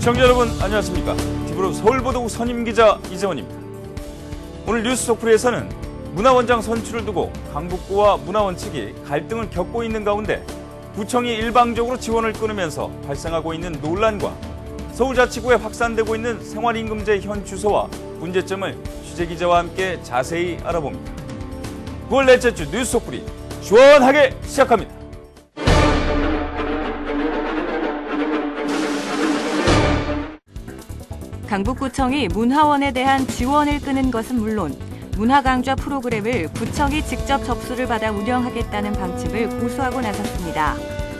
시청자 여러분 안녕하십니까. TV로 서울보도국 선임기자 이재원입니다. 오늘 뉴스 속풀이에서는 문화원장 선출을 두고 강북구와 문화원 측이 갈등을 겪고 있는 가운데 구청이 일방적으로 지원을 끊으면서 발생하고 있는 논란과 서울자치구에 확산되고 있는 생활임금제 현 주소와 문제점을 취재기자와 함께 자세히 알아봅니다. 9월 넷째 주 뉴스 속풀이 시원하게 시작합니다. 강북구청이 문화원에 대한 지원을 끊은 것은 물론 문화강좌 프로그램을 구청이 직접 접수를 받아 운영하겠다는 방침을 고수하고 나섰습니다.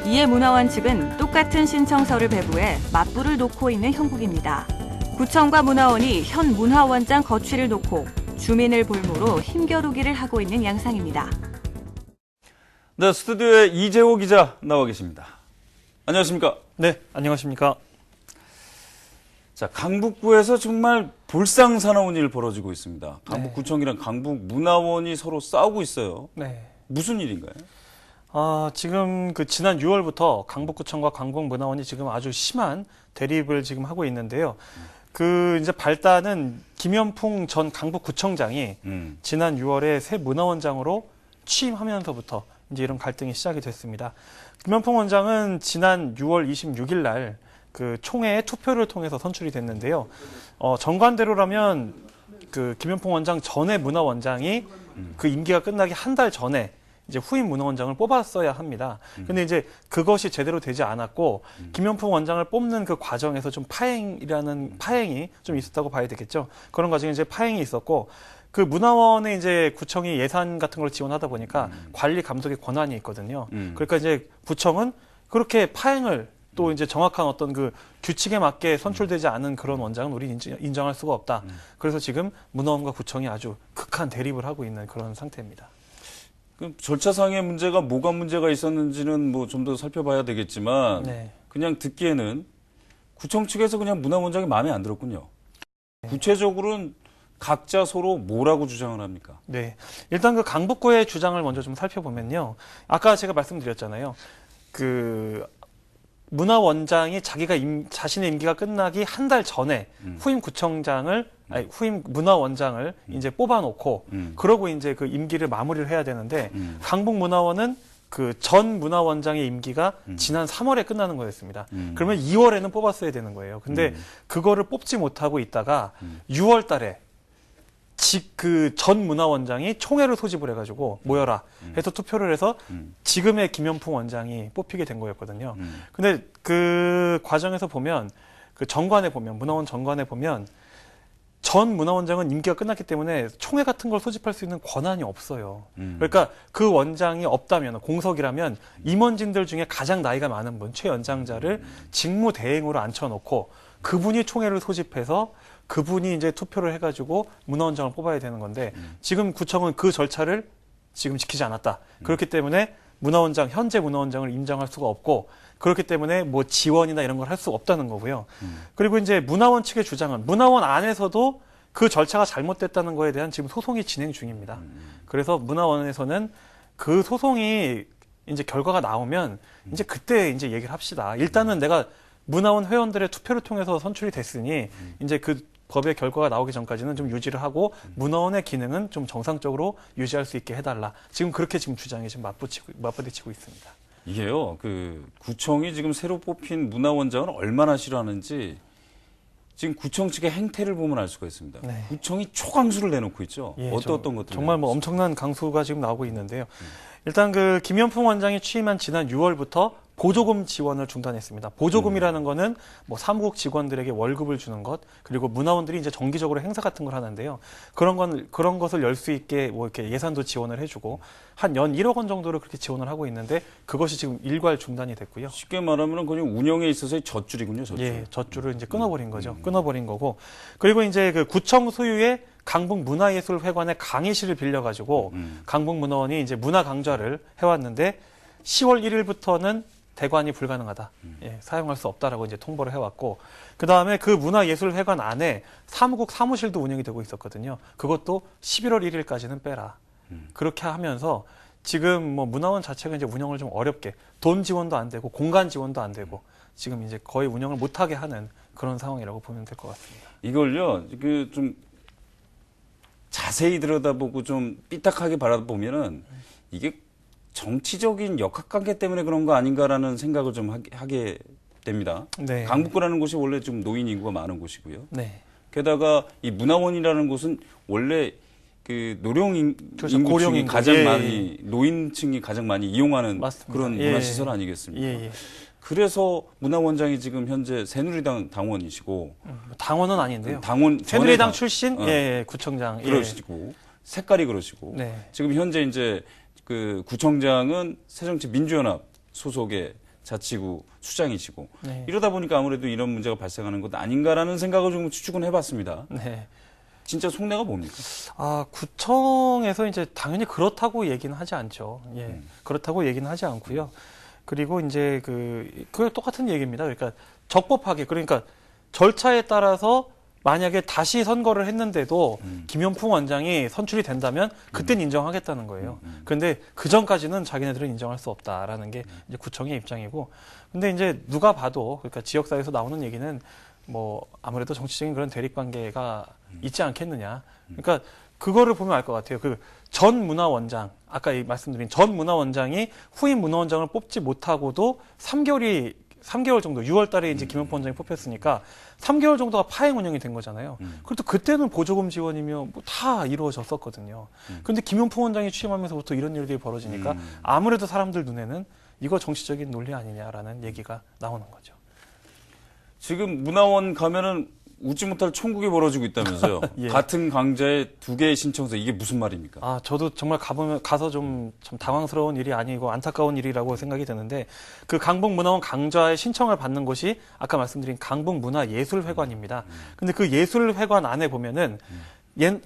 이에 문화원 측은 똑같은 신청서를 배부해 맞불을 놓고 있는 형국입니다. 구청과 문화원이 현 문화원장 거취를 놓고 주민을 볼모로 힘겨루기를 하고 있는 양상입니다. 네, 스튜디오에 이재호 기자 나와 계십니다. 안녕하십니까? 네, 안녕하십니까? 자, 강북구에서 정말 볼상사나운 일 벌어지고 있습니다. 강북구청이랑 강북문화원이 서로 싸우고 있어요. 네. 무슨 일인가요? 지금 지난 6월부터 강북구청과 강북문화원이 지금 아주 심한 대립을 지금 하고 있는데요. 이제 발단은 김현풍 전 강북구청장이 지난 6월에 새 문화원장으로 취임하면서부터 이제 이런 갈등이 시작이 됐습니다. 김현풍 원장은 지난 6월 26일 날 총회의 투표를 통해서 선출이 됐는데요. 정관대로라면 김현풍 원장 전에 문화원장이 임기가 끝나기 한 달 전에 이제 후임 문화원장을 뽑았어야 합니다. 근데 이제 그것이 제대로 되지 않았고 김현풍 원장을 뽑는 그 과정에서 좀 파행이 좀 있었다고 봐야 되겠죠. 그런 과정에 이제 파행이 있었고 문화원에 이제 구청이 예산 같은 걸 지원하다 보니까 관리 감독의 권한이 있거든요. 그러니까 이제 구청은 그렇게 파행을 또 이제 정확한 어떤 규칙에 맞게 선출되지 않은 그런 원장은 우리 인정할 수가 없다. 그래서 지금 문화원과 구청이 아주 극한 대립을 하고 있는 그런 상태입니다. 그럼 절차상의 문제가 뭐가 문제가 있었는지는 뭐 좀 더 살펴봐야 되겠지만 네. 그냥 듣기에는 구청 측에서 그냥 문화원장이 마음에 안 들었군요. 구체적으로는 각자 서로 뭐라고 주장을 합니까? 네, 일단 강북구의 주장을 먼저 좀 살펴보면요. 아까 제가 말씀드렸잖아요. 문화원장이 자신의 임기가 끝나기 한 달 전에 후임 문화원장을 이제 뽑아놓고 그러고 이제 임기를 마무리를 해야 되는데 강북문화원은 전 문화원장의 임기가 지난 3월에 끝나는 거였습니다. 그러면 2월에는 뽑았어야 되는 거예요. 근데 그거를 뽑지 못하고 있다가 6월 달에 전 문화원장이 총회를 소집을 해가지고 모여라 해서 투표를 해서 지금의 김현풍 원장이 뽑히게 된 거였거든요. 근데 그 과정에서 보면 문화원 정관에 보면 전 문화원장은 임기가 끝났기 때문에 총회 같은 걸 소집할 수 있는 권한이 없어요. 그러니까 그 원장이 없다면 공석이라면 임원진들 중에 가장 나이가 많은 분 최 연장자를 직무대행으로 앉혀놓고 그분이 총회를 소집해서 그분이 이제 투표를 해가지고 문화원장을 뽑아야 되는 건데 지금 구청은 그 절차를 지금 지키지 않았다. 그렇기 때문에 현재 문화원장을 인정할 수가 없고 그렇기 때문에 뭐 지원이나 이런 걸 할 수가 없다는 거고요. 그리고 이제 문화원 측의 주장은 문화원 안에서도 그 절차가 잘못됐다는 거에 대한 지금 소송이 진행 중입니다. 그래서 문화원에서는 그 소송이 이제 결과가 나오면 이제 그때 이제 얘기를 합시다. 일단은 내가 문화원 회원들의 투표를 통해서 선출이 됐으니 이제 법의 결과가 나오기 전까지는 좀 유지를 하고 문화원의 기능은 좀 정상적으로 유지할 수 있게 해달라. 지금 그렇게 주장이 지금 맞부딪히고 있습니다. 이게요, 구청이 지금 새로 뽑힌 문화원장을 얼마나 싫어하는지 지금 구청 측의 행태를 보면 알 수가 있습니다. 네. 구청이 초강수를 내놓고 있죠. 예, 어떤 것들 정말 엄청난 강수가 지금 나오고 있는데요. 일단 김현풍 원장이 취임한 지난 6월부터 보조금 지원을 중단했습니다. 보조금이라는 거는 사무국 직원들에게 월급을 주는 것, 그리고 문화원들이 이제 정기적으로 행사 같은 걸 하는데요. 그런 것을 열 수 있게 이렇게 예산도 지원을 해주고 한 연 1억 원 정도를 그렇게 지원을 하고 있는데 그것이 지금 일괄 중단이 됐고요. 쉽게 말하면 그냥 운영에 있어서의 젖줄이군요, 젖줄. 예, 젖줄을 이제 끊어버린 거죠. 끊어버린 거고. 그리고 이제 구청 소유의 강북문화예술회관의 강의실을 빌려가지고 강북문화원이 이제 문화 강좌를 해왔는데 10월 1일부터는 대관이 불가능하다. 사용할 수 없다라고 이제 통보를 해왔고, 그 다음에 그 문화예술회관 안에 사무국 사무실도 운영이 되고 있었거든요. 그것도 11월 1일까지는 빼라. 그렇게 하면서 지금 문화원 자체가 이제 운영을 좀 어렵게 돈 지원도 안 되고 공간 지원도 안 되고 지금 이제 거의 운영을 못하게 하는 그런 상황이라고 보면 될 것 같습니다. 이걸요, 좀 자세히 들여다보고 좀 삐딱하게 바라보면은 이게 정치적인 역학관계 때문에 그런 거 아닌가라는 생각을 좀 하게 됩니다. 네. 강북구라는 곳이 원래 좀 노인 인구가 많은 곳이고요. 네. 게다가 이 문화원이라는 곳은 원래 그 그렇죠. 인구층이 고령인구. 가장 예, 많이 노인층이 가장 많이 이용하는 맞습니다. 그런 예. 문화시설 아니겠습니까? 예. 그래서 문화원장이 지금 현재 새누리당 당원이시고 당원은 아닌데요. 당원 새누리당 출신 어. 구청장 그러시고 색깔이 그러시고 네. 지금 현재 이제 그 구청장은 새정치민주연합 소속의 자치구 수장이시고 네. 이러다 보니까 아무래도 이런 문제가 발생하는 것 아닌가라는 생각을 좀 추측은 해봤습니다. 네. 진짜 속내가 뭡니까? 구청에서 이제 당연히 그렇다고 얘기는 하지 않죠. 예. 그렇다고 얘기는 하지 않고요. 그리고 이제 그게 똑같은 얘기입니다. 그러니까 적법하게, 그러니까 절차에 따라서 만약에 다시 선거를 했는데도 김현풍 원장이 선출이 된다면 그땐 인정하겠다는 거예요. 그런데 그 전까지는 자기네들은 인정할 수 없다라는 게 이제 구청의 입장이고, 근데 이제 누가 봐도, 그러니까 지역사회에서 나오는 얘기는 뭐 아무래도 정치적인 그런 대립관계가 있지 않겠느냐. 그러니까 그거를 보면 알 것 같아요. 그 전 문화원장, 아까 말씀드린 전 문화원장이 후임 문화원장을 뽑지 못하고도 3개월 정도, 6월 달에 이제 김현풍 원장이 뽑혔으니까 3개월 정도가 파행 운영이 된 거잖아요. 그래도 그때는 보조금 지원이며 뭐 다 이루어졌었거든요. 그런데 김현풍 원장이 취임하면서부터 이런 일들이 벌어지니까 아무래도 사람들 눈에는 이거 정치적인 논리 아니냐라는 얘기가 나오는 거죠. 지금 문화원 가면은 웃지 못할 천국이 벌어지고 있다면서요. 예. 같은 강좌에 2개의 신청서, 이게 무슨 말입니까? 저도 정말 가서 좀 당황스러운 일이 아니고 안타까운 일이라고 생각이 드는데, 그 강북문화원 강좌에 신청을 받는 곳이 아까 말씀드린 강북문화예술회관입니다. 근데 그 예술회관 안에 보면은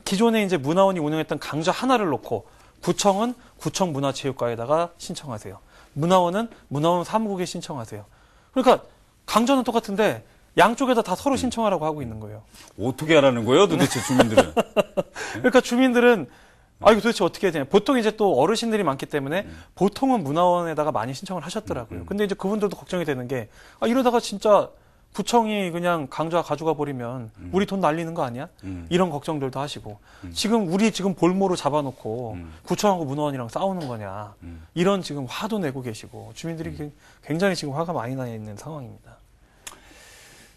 기존에 이제 문화원이 운영했던 강좌 하나를 놓고 구청은 구청문화체육과에다가 신청하세요. 문화원은 문화원 사무국에 신청하세요. 그러니까 강좌는 똑같은데 양쪽에다 다 서로 신청하라고 하고 있는 거예요. 어떻게 하라는 거예요, 도대체 주민들은? 그러니까 주민들은 이거 도대체 어떻게 해야 되냐. 보통 이제 또 어르신들이 많기 때문에 보통은 문화원에다가 많이 신청을 하셨더라고요. 근데 이제 그분들도 걱정이 되는 게, 이러다가 진짜 구청이 그냥 강좌 가져가 버리면 우리 돈 날리는 거 아니야? 이런 걱정들도 하시고, 우리 지금 볼모로 잡아놓고 구청하고 문화원이랑 싸우는 거냐. 이런 지금 화도 내고 계시고, 주민들이 굉장히 지금 화가 많이 나 있는 상황입니다.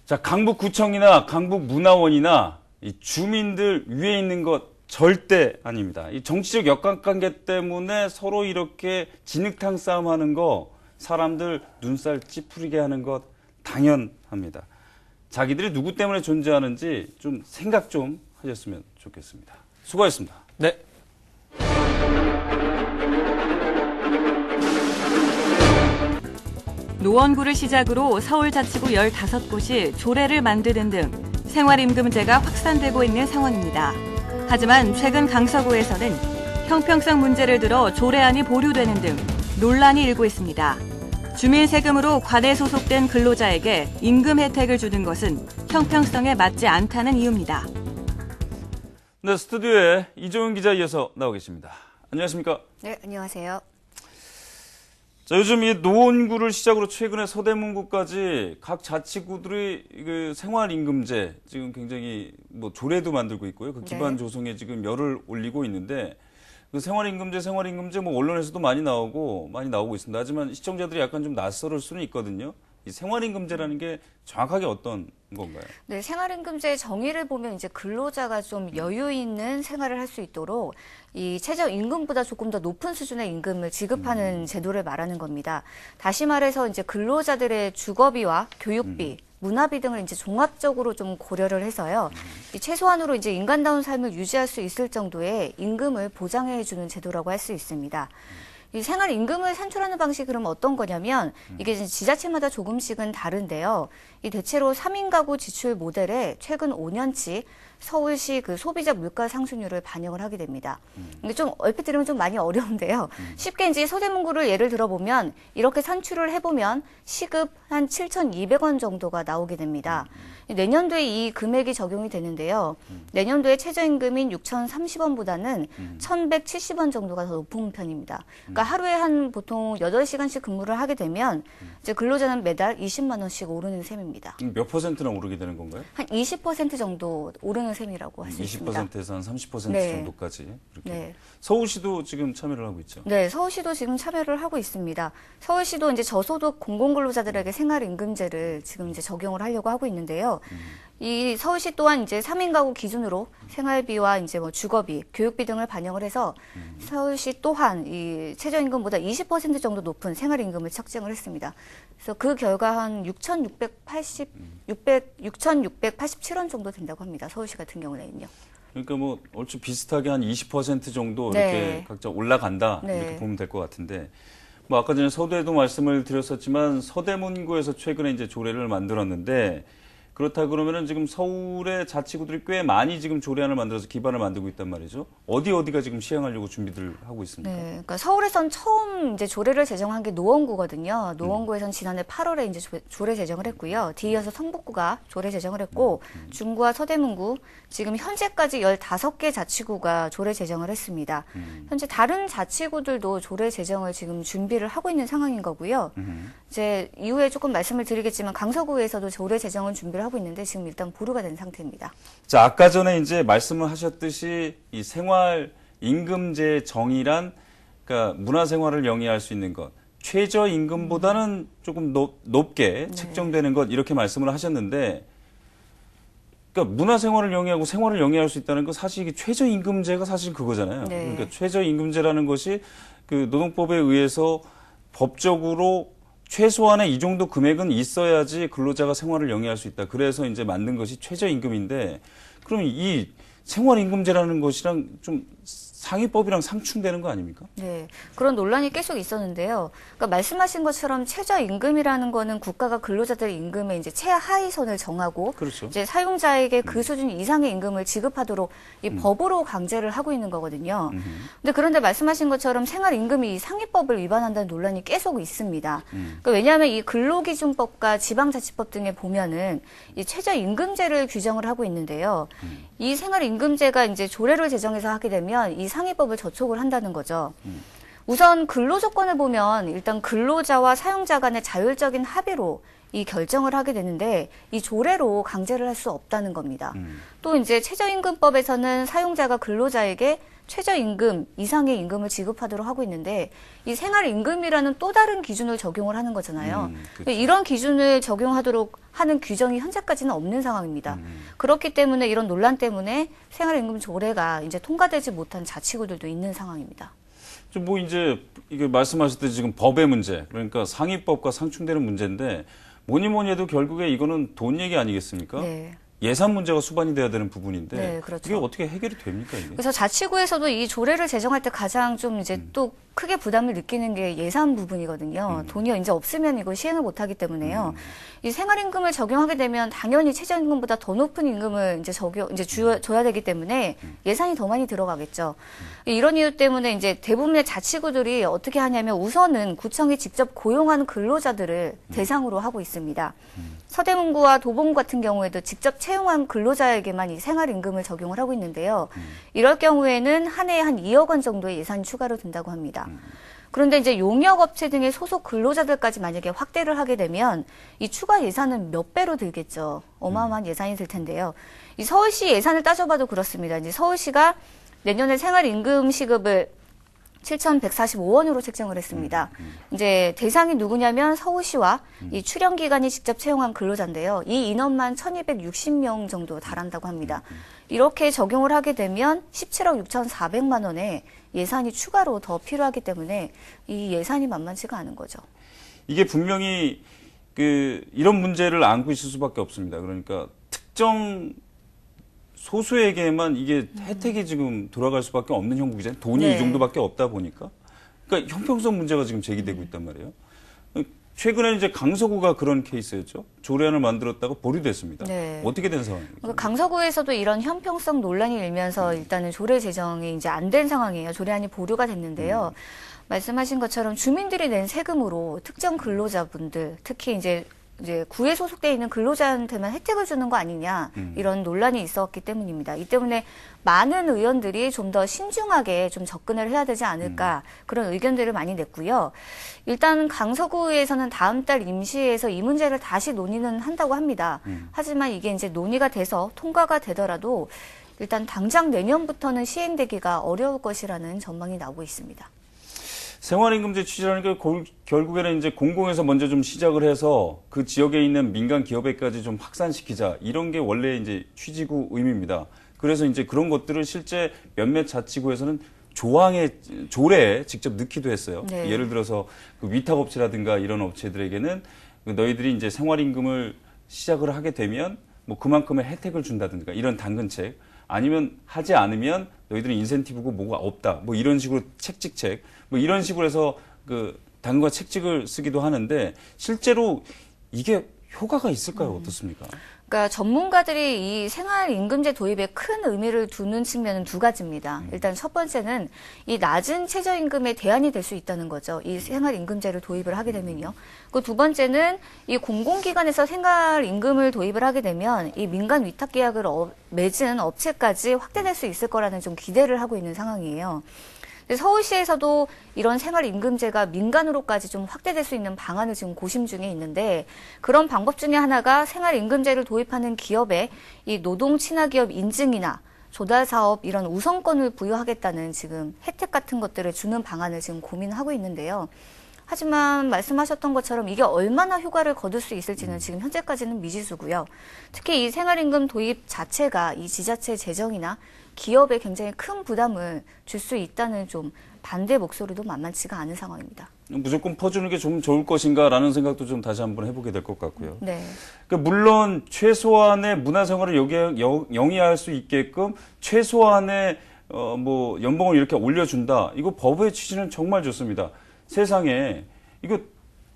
자, 강북구청이나 강북문화원이나 이 주민들 위에 있는 것 절대 아닙니다. 이 정치적 역학관계 때문에 서로 이렇게 진흙탕 싸움하는 거, 사람들 눈살 찌푸리게 하는 것 당연합니다. 자기들이 누구 때문에 존재하는지 좀 생각 좀 하셨으면 좋겠습니다. 수고하셨습니다. 네. 노원구를 시작으로 서울자치구 15곳이 조례를 만드는 등 생활임금제가 확산되고 있는 상황입니다. 하지만 최근 강서구에서는 형평성 문제를 들어 조례안이 보류되는 등 논란이 일고 있습니다. 주민 세금으로 관에 소속된 근로자에게 임금 혜택을 주는 것은 형평성에 맞지 않다는 이유입니다. 네, 스튜디오에 이종윤 기자 이어서 나와 계십니다. 안녕하십니까? 네, 안녕하세요. 자, 요즘 이 노원구를 시작으로 최근에 서대문구까지 각 자치구들이 그 생활임금제 지금 굉장히 뭐 조례도 만들고 있고요. 그 기반 조성에 지금 열을 올리고 있는데, 그 생활임금제 뭐 언론에서도 많이 나오고 있습니다. 하지만 시청자들이 약간 좀 낯설을 수는 있거든요. 이 생활임금제라는 게 정확하게 어떤 건가요? 네, 생활임금제의 정의를 보면 이제 근로자가 좀 여유 있는 생활을 할 수 있도록 이 최저 임금보다 조금 더 높은 수준의 임금을 지급하는 제도를 말하는 겁니다. 다시 말해서 이제 근로자들의 주거비와 교육비, 문화비 등을 이제 종합적으로 좀 고려를 해서요. 이 최소한으로 이제 인간다운 삶을 유지할 수 있을 정도의 임금을 보장해 주는 제도라고 할 수 있습니다. 이 생활 임금을 산출하는 방식이 그럼 어떤 거냐면, 이게 이제 지자체마다 조금씩은 다른데요. 이 대체로 3인 가구 지출 모델에 최근 5년치 서울시 그 소비자 물가 상승률을 반영을 하게 됩니다. 근데 좀 얼핏 들으면 좀 많이 어려운데요. 쉽게 이제 서대문구를 예를 들어보면 이렇게 산출을 해보면 시급 한 7,200원 정도가 나오게 됩니다. 내년도에 이 금액이 적용이 되는데요. 내년도에 최저임금인 6,030원보다는 1,170원 정도가 더 높은 편입니다. 그러니까 하루에 한 보통 8시간씩 근무를 하게 되면 이제 근로자는 매달 20만 원씩 오르는 셈입니다. 몇 퍼센트나 오르게 되는 건가요? 한 20% 정도 오르는 셈이라고 할 수 있습니다. 20%에서 한 30% 네. 정도까지 이렇게. 네. 서울시도 지금 참여를 하고 있죠. 네, 서울시도 지금 참여를 하고 있습니다. 서울시도 이제 저소득 공공근로자들에게 생활임금제를 지금 이제 적용을 하려고 하고 있는데요. 이 서울시 또한 이제 3인 가구 기준으로 생활비와 이제 뭐 주거비, 교육비 등을 반영을 해서 서울시 또한 이 최저임금보다 20% 정도 높은 생활임금을 책정을 했습니다. 그래서 그 결과 한 6,687원 정도 된다고 합니다. 서울시 같은 경우에는요. 그러니까 뭐 얼추 비슷하게 한 20% 정도 네. 이렇게 각자 올라간다 네. 이렇게 보면 될 것 같은데 뭐 아까 전에 서대도 말씀을 드렸었지만 서대문구에서 최근에 이제 조례를 만들었는데 그렇다 그러면은 지금 서울의 자치구들이 꽤 많이 지금 조례안을 만들어서 기반을 만들고 있단 말이죠. 어디가 지금 시행하려고 준비들 하고 있습니까? 네, 그러니까 서울에선 처음 이제 조례를 제정한 게 노원구거든요. 노원구에선 지난해 8월에 이제 조례 제정을 했고요. 뒤이어서 성북구가 조례 제정을 했고, 중구와 서대문구, 지금 현재까지 15개 자치구가 조례 제정을 했습니다. 현재 다른 자치구들도 조례 제정을 지금 준비를 하고 있는 상황인 거고요. 이제 이후에 조금 말씀을 드리겠지만 강서구에서도 조례 제정을 준비를 하고 있는데 지금 일단 보류가 된 상태입니다. 자, 아까 전에 이제 말씀을 하셨듯이 이 생활 임금제 정의란 그러니까 문화생활을 영위할 수 있는 것, 최저임금보다는 조금 높게 책정되는 것 이렇게 말씀을 하셨는데 그러니까 문화생활을 영위하고 생활을 영위할 수 있다는 건 사실 이게 최저임금제가 사실 그거잖아요. 네. 그러니까 최저임금제라는 것이 그 노동법에 의해서 법적으로 최소한의 이 정도 금액은 있어야지 근로자가 생활을 영위할 수 있다. 그래서 이제 만든 것이 최저임금인데, 그럼 이 생활임금제라는 것이랑 좀 상위법이랑 상충되는 거 아닙니까? 네, 그런 논란이 계속 있었는데요. 그러니까 말씀하신 것처럼 최저임금이라는 거는 국가가 근로자들 임금의 이제 최하위 선을 정하고 그렇죠. 이제 사용자에게 그 수준 이상의 임금을 지급하도록 이 법으로 강제를 하고 있는 거거든요. 근데 그런데 말씀하신 것처럼 생활임금이 이 상위법을 위반한다는 논란이 계속 있습니다. 그러니까 왜냐하면 이 근로기준법과 지방자치법 등에 보면은 이 최저임금제를 규정을 하고 있는데요. 이 생활임금제가 이제 조례를 제정해서 하게 되면 이 상위법을 저촉을 한다는 거죠. 우선 근로조건을 보면 일단 근로자와 사용자 간의 자율적인 합의로 이 결정을 하게 되는데 이 조례로 강제를 할 수 없다는 겁니다. 또 이제 최저임금법에서는 사용자가 근로자에게 최저임금 이상의 임금을 지급하도록 하고 있는데 이 생활임금이라는 또 다른 기준을 적용을 하는 거잖아요. 그렇죠. 이런 기준을 적용하도록 하는 규정이 현재까지는 없는 상황입니다. 그렇기 때문에 이런 논란 때문에 생활임금 조례가 이제 통과되지 못한 자치구들도 있는 상황입니다. 좀 뭐 이제 이게 말씀하셨듯이 지금 법의 문제, 그러니까 상위법과 상충되는 문제인데 뭐니 해도 결국에 이거는 돈 얘기 아니겠습니까? 네. 예산 문제가 수반이 돼야 되는 부분인데 네, 그렇죠. 이게 어떻게 해결이 됩니까? 이게? 그래서 자치구에서도 이 조례를 제정할 때 가장 좀 이제 또 크게 부담을 느끼는 게 예산 부분이거든요. 돈이 이제 없으면 이걸 시행을 못하기 때문에요. 이 생활임금을 적용하게 되면 당연히 최저임금보다 더 높은 임금을 이제 줘야 되기 때문에 예산이 더 많이 들어가겠죠. 이런 이유 때문에 이제 대부분의 자치구들이 어떻게 하냐면 우선은 구청이 직접 고용하는 근로자들을 대상으로 하고 있습니다. 서대문구와 도봉구 같은 경우에도 직접 채용한 근로자에게만 이 생활임금을 적용을 하고 있는데요. 이럴 경우에는 한 해에 한 2억 원 정도의 예산이 추가로 든다고 합니다. 그런데 이제 용역업체 등의 소속 근로자들까지 만약에 확대를 하게 되면 이 추가 예산은 몇 배로 들겠죠. 어마어마한 예산이 들 텐데요. 이 서울시 예산을 따져봐도 그렇습니다. 이제 서울시가 내년에 생활임금 시급을 7,145원으로 책정을 했습니다. 이제 대상이 누구냐면 서울시와 이 출연기관이 직접 채용한 근로자인데요. 이 인원만 1,260명 정도 달한다고 합니다. 이렇게 적용을 하게 되면 17억 6,400만 원의 예산이 추가로 더 필요하기 때문에 이 예산이 만만치가 않은 거죠. 이게 분명히 이런 문제를 안고 있을 수밖에 없습니다. 그러니까 특정 소수에게만 이게 혜택이 지금 돌아갈 수밖에 없는 형국이잖아요. 돈이 네. 이 정도밖에 없다 보니까. 그러니까 형평성 문제가 지금 제기되고 있단 말이에요. 최근에 이제 강서구가 그런 케이스였죠. 조례안을 만들었다가 보류됐습니다. 네. 어떻게 된 상황입니까? 그러니까 강서구에서도 이런 형평성 논란이 일면서 일단은 조례 제정이 이제 안 된 상황이에요. 조례안이 보류가 됐는데요. 말씀하신 것처럼 주민들이 낸 세금으로 특정 근로자분들, 특히 이제 구에 소속돼 있는 근로자한테만 혜택을 주는 거 아니냐 이런 논란이 있었기 때문입니다. 이 때문에 많은 의원들이 좀 더 신중하게 좀 접근을 해야 되지 않을까 그런 의견들을 많이 냈고요. 일단 강서구에서는 다음 달 임시회에서 이 문제를 다시 논의는 한다고 합니다. 하지만 이게 이제 논의가 돼서 통과가 되더라도 일단 당장 내년부터는 시행되기가 어려울 것이라는 전망이 나오고 있습니다. 생활임금제 취지라는 게 결국에는 이제 공공에서 먼저 좀 시작을 해서 그 지역에 있는 민간 기업에까지 좀 확산시키자 이런 게 원래 이제 취지고 의미입니다. 그래서 이제 그런 것들을 실제 몇몇 자치구에서는 조례에 직접 넣기도 했어요. 네. 예를 들어서 그 위탁업체라든가 이런 업체들에게는 너희들이 이제 생활임금을 시작을 하게 되면 뭐 그만큼의 혜택을 준다든가 이런 당근책 아니면 하지 않으면 너희들은 인센티브고 뭐가 없다. 뭐 이런 식으로 책찍책 뭐 이런 식으로 해서 그 당근과 책찍을 쓰기도 하는데 실제로 이게 효과가 있을까요? 어떻습니까? 그러니까 전문가들이 이 생활임금제 도입에 큰 의미를 두는 측면은 두 가지입니다. 일단 첫 번째는 이 낮은 최저임금에 대안이 될 수 있다는 거죠. 이 생활임금제를 도입을 하게 되면요. 그 두 번째는 이 공공기관에서 생활임금을 도입을 하게 되면 이 민간 위탁계약을 맺은 업체까지 확대될 수 있을 거라는 좀 기대를 하고 있는 상황이에요. 서울시에서도 이런 생활임금제가 민간으로까지 좀 확대될 수 있는 방안을 지금 고심 중에 있는데 그런 방법 중에 하나가 생활임금제를 도입하는 기업에 이 노동친화기업 인증이나 조달사업 이런 우선권을 부여하겠다는 지금 혜택 같은 것들을 주는 방안을 지금 고민하고 있는데요. 하지만 말씀하셨던 것처럼 이게 얼마나 효과를 거둘 수 있을지는 지금 현재까지는 미지수고요. 특히 이 생활임금 도입 자체가 이 지자체 재정이나 기업에 굉장히 큰 부담을 줄 수 있다는 좀 반대 목소리도 만만치가 않은 상황입니다. 무조건 퍼주는 게 좀 좋을 것인가라는 생각도 좀 다시 한번 해보게 될 것 같고요. 네. 그러니까 물론 최소한의 문화생활을 영위할 수 있게끔 최소한의 뭐 연봉을 이렇게 올려준다. 이거 법의 취지는 정말 좋습니다. 세상에 이거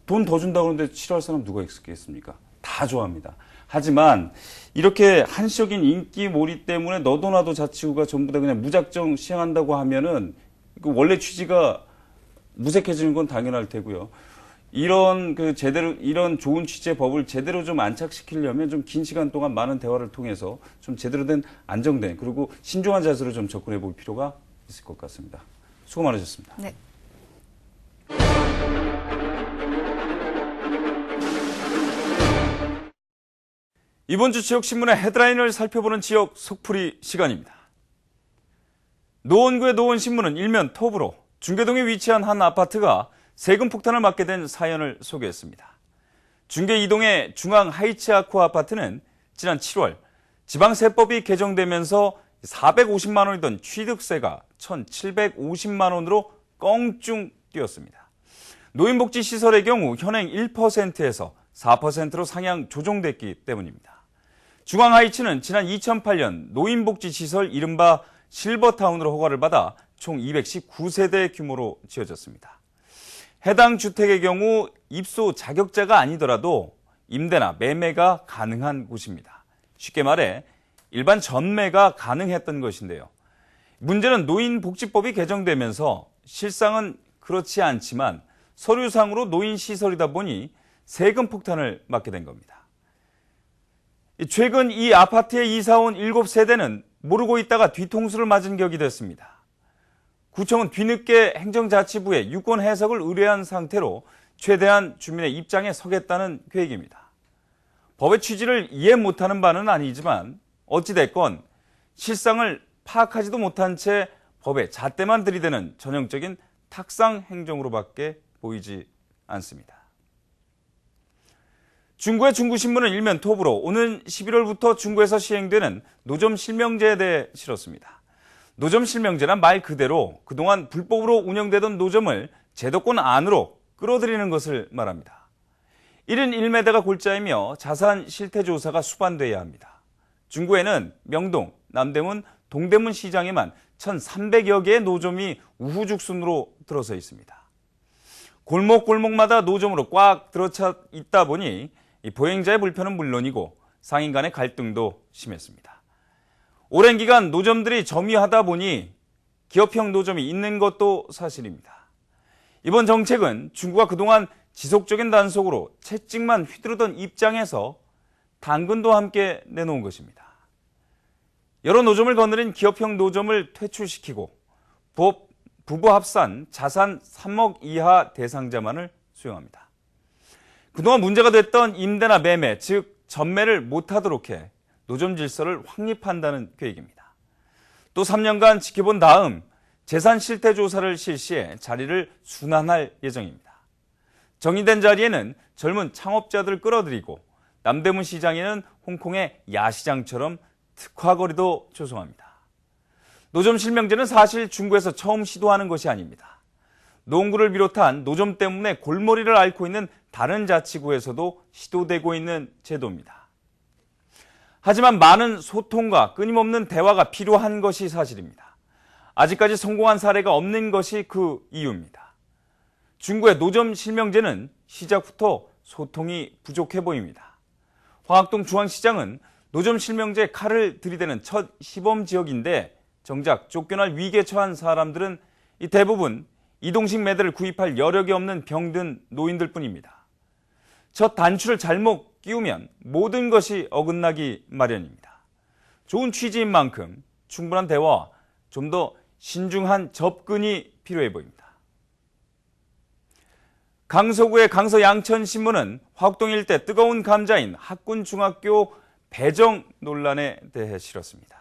돈 더 준다고 그러는데 싫어할 사람 누가 있겠습니까? 다 좋아합니다. 하지만 이렇게 한시적인 인기 몰이 때문에 너도 나도 자치구가 전부 다 그냥 무작정 시행한다고 하면은 그 원래 취지가 무색해지는 건 당연할 테고요. 이런 좋은 취지의 법을 제대로 좀 안착시키려면 좀 긴 시간 동안 많은 대화를 통해서 좀 제대로 된 안정된 그리고 신중한 자세로 좀 접근해 볼 필요가 있을 것 같습니다. 수고 많으셨습니다. 네. 이번 주 지역신문의 헤드라인을 살펴보는 지역 속풀이 시간입니다. 노원구의 노원신문은 일면 톱으로 중계동에 위치한 한 아파트가 세금 폭탄을 맞게 된 사연을 소개했습니다. 중계 이동의 중앙 하이츠 아쿠아 아파트는 지난 7월 지방세법이 개정되면서 450만 원이던 취득세가 1,750만 원으로 껑충 뛰었습니다. 노인복지시설의 경우 현행 1%에서 4%로 상향 조정됐기 때문입니다. 중앙하이츠는 지난 2008년 노인복지시설 이른바 실버타운으로 허가를 받아 총 219세대 규모로 지어졌습니다. 해당 주택의 경우 입소 자격자가 아니더라도 임대나 매매가 가능한 곳입니다. 쉽게 말해 일반 전매가 가능했던 것인데요. 문제는 노인복지법이 개정되면서 실상은 그렇지 않지만 서류상으로 노인시설이다 보니 세금 폭탄을 맞게 된 겁니다. 최근 이 아파트에 이사온 7세대는 모르고 있다가 뒤통수를 맞은 격이 됐습니다. 구청은 뒤늦게 행정자치부에 유권 해석을 의뢰한 상태로 최대한 주민의 입장에 서겠다는 계획입니다. 법의 취지를 이해 못하는 바는 아니지만 어찌됐건 실상을 파악하지도 못한 채 법에 잣대만 들이대는 전형적인 탁상 행정으로밖에 보이지 않습니다. 중구의 중구신문은 일면 톱으로 오는 11월부터 중구에서 시행되는 노점 실명제에 대해 실었습니다. 노점 실명제란 말 그대로 그동안 불법으로 운영되던 노점을 제도권 안으로 끌어들이는 것을 말합니다. 1인 1매대가 골자이며 자산 실태 조사가 수반돼야 합니다. 중구에는 명동, 남대문, 동대문 시장에만 1,300여 개의 노점이 우후죽순으로 들어서 있습니다. 골목골목마다 노점으로 꽉 들어차 있다 보니 이 보행자의 불편은 물론이고 상인 간의 갈등도 심했습니다. 오랜 기간 노점들이 점유하다 보니 기업형 노점이 있는 것도 사실입니다. 이번 정책은 중구가 그동안 지속적인 단속으로 채찍만 휘두르던 입장에서 당근도 함께 내놓은 것입니다. 여러 노점을 거느린 기업형 노점을 퇴출시키고 부부 합산 자산 3억 이하 대상자만을 수용합니다. 그동안 문제가 됐던 임대나 매매, 즉 전매를 못하도록 해 노점 질서를 확립한다는 계획입니다. 또 3년간 지켜본 다음 재산 실태 조사를 실시해 자리를 순환할 예정입니다. 정의된 자리에는 젊은 창업자들을 끌어들이고 남대문 시장에는 홍콩의 야시장처럼 특화거리도 조성합니다. 노점 실명제는 사실 중구에서 처음 시도하는 것이 아닙니다. 농구를 비롯한 노점 때문에 골머리를 앓고 있는 다른 자치구에서도 시도되고 있는 제도입니다. 하지만 많은 소통과 끊임없는 대화가 필요한 것이 사실입니다. 아직까지 성공한 사례가 없는 것이 그 이유입니다. 중구의 노점 실명제는 시작부터 소통이 부족해 보입니다. 화학동 중앙시장은 노점 실명제에 칼을 들이대는 첫 시범 지역인데 정작 쫓겨날 위기에 처한 사람들은 대부분 이동식 매대를 구입할 여력이 없는 병든 노인들 뿐입니다. 첫 단추를 잘못 끼우면 모든 것이 어긋나기 마련입니다. 좋은 취지인 만큼 충분한 대화와 좀 더 신중한 접근이 필요해 보입니다. 강서구의 강서양천신문은 화곡동 일대 뜨거운 감자인 학군중학교 배정 논란에 대해 실었습니다.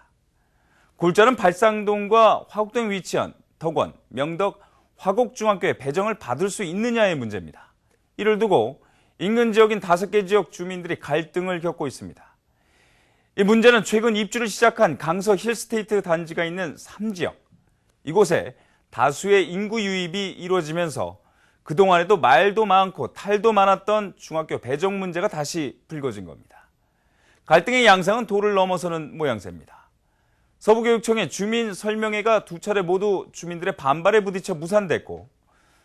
골자는 발상동과 화곡동에 위치한 덕원, 명덕, 화곡중학교의 배정을 받을 수 있느냐의 문제입니다. 이를 두고 인근 지역인 5개 지역 주민들이 갈등을 겪고 있습니다. 이 문제는 최근 입주를 시작한 강서 힐스테이트 단지가 있는 3지역, 이곳에 다수의 인구 유입이 이루어지면서 그동안에도 말도 많고 탈도 많았던 중학교 배정 문제가 다시 불거진 겁니다. 갈등의 양상은 도를 넘어서는 모양새입니다. 서부교육청의 주민 설명회가 2차례 모두 주민들의 반발에 부딪혀 무산됐고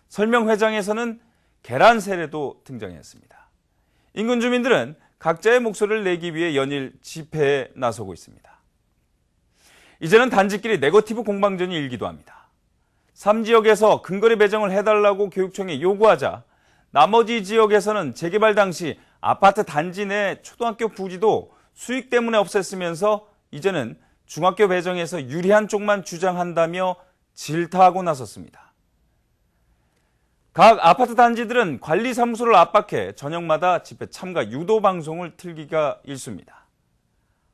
설명회장에서는 계란 세례도 등장했습니다. 인근 주민들은 각자의 목소리를 내기 위해 연일 집회에 나서고 있습니다. 이제는 단지끼리 네거티브 공방전이 일기도 합니다. 3지역에서 근거리 배정을 해달라고 교육청에 요구하자 나머지 지역에서는 재개발 당시 아파트 단지 내 초등학교 부지도 수익 때문에 없앴으면서 이제는 중학교 배정에서 유리한 쪽만 주장한다며 질타하고 나섰습니다. 각 아파트 단지들은 관리사무소를 압박해 저녁마다 집회 참가 유도 방송을 틀기가 일쑤입니다.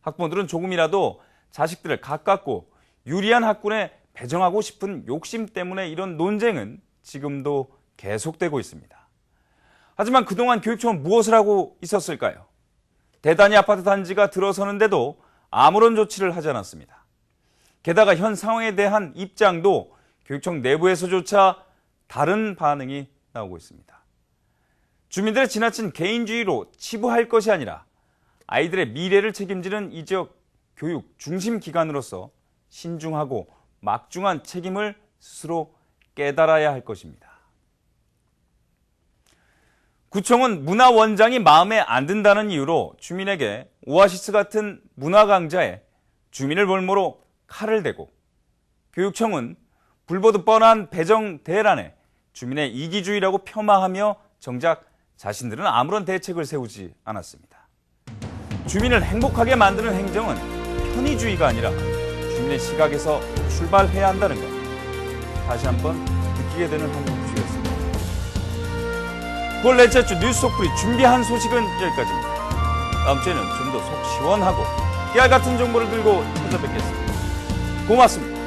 학부모들은 조금이라도 자식들을 가깝고 유리한 학군에 배정하고 싶은 욕심 때문에 이런 논쟁은 지금도 계속되고 있습니다. 하지만 그동안 교육청은 무엇을 하고 있었을까요? 대단위 아파트 단지가 들어서는데도 아무런 조치를 하지 않았습니다. 게다가 현 상황에 대한 입장도 교육청 내부에서조차 다른 반응이 나오고 있습니다. 주민들의 지나친 개인주의로 치부할 것이 아니라 아이들의 미래를 책임지는 이 지역 교육 중심 기관으로서 신중하고 막중한 책임을 스스로 깨달아야 할 것입니다. 구청은 문화원장이 마음에 안 든다는 이유로 주민에게 오아시스 같은 문화강좌에 주민을 볼모로 칼을 대고 교육청은 불보듯 뻔한 배정 대란에 주민의 이기주의라고 폄하하며 정작 자신들은 아무런 대책을 세우지 않았습니다. 주민을 행복하게 만드는 행정은 편의주의가 아니라 주민의 시각에서 출발해야 한다는 것 다시 한번 느끼게 되는 한국주의였습니다. 9월 넷째 주 뉴스 속풀이 준비한 소식은 여기까지입니다. 다음 주에는 좀 더 속 시원하고 깨알 같은 정보를 들고 찾아뵙겠습니다. 고맙습니다.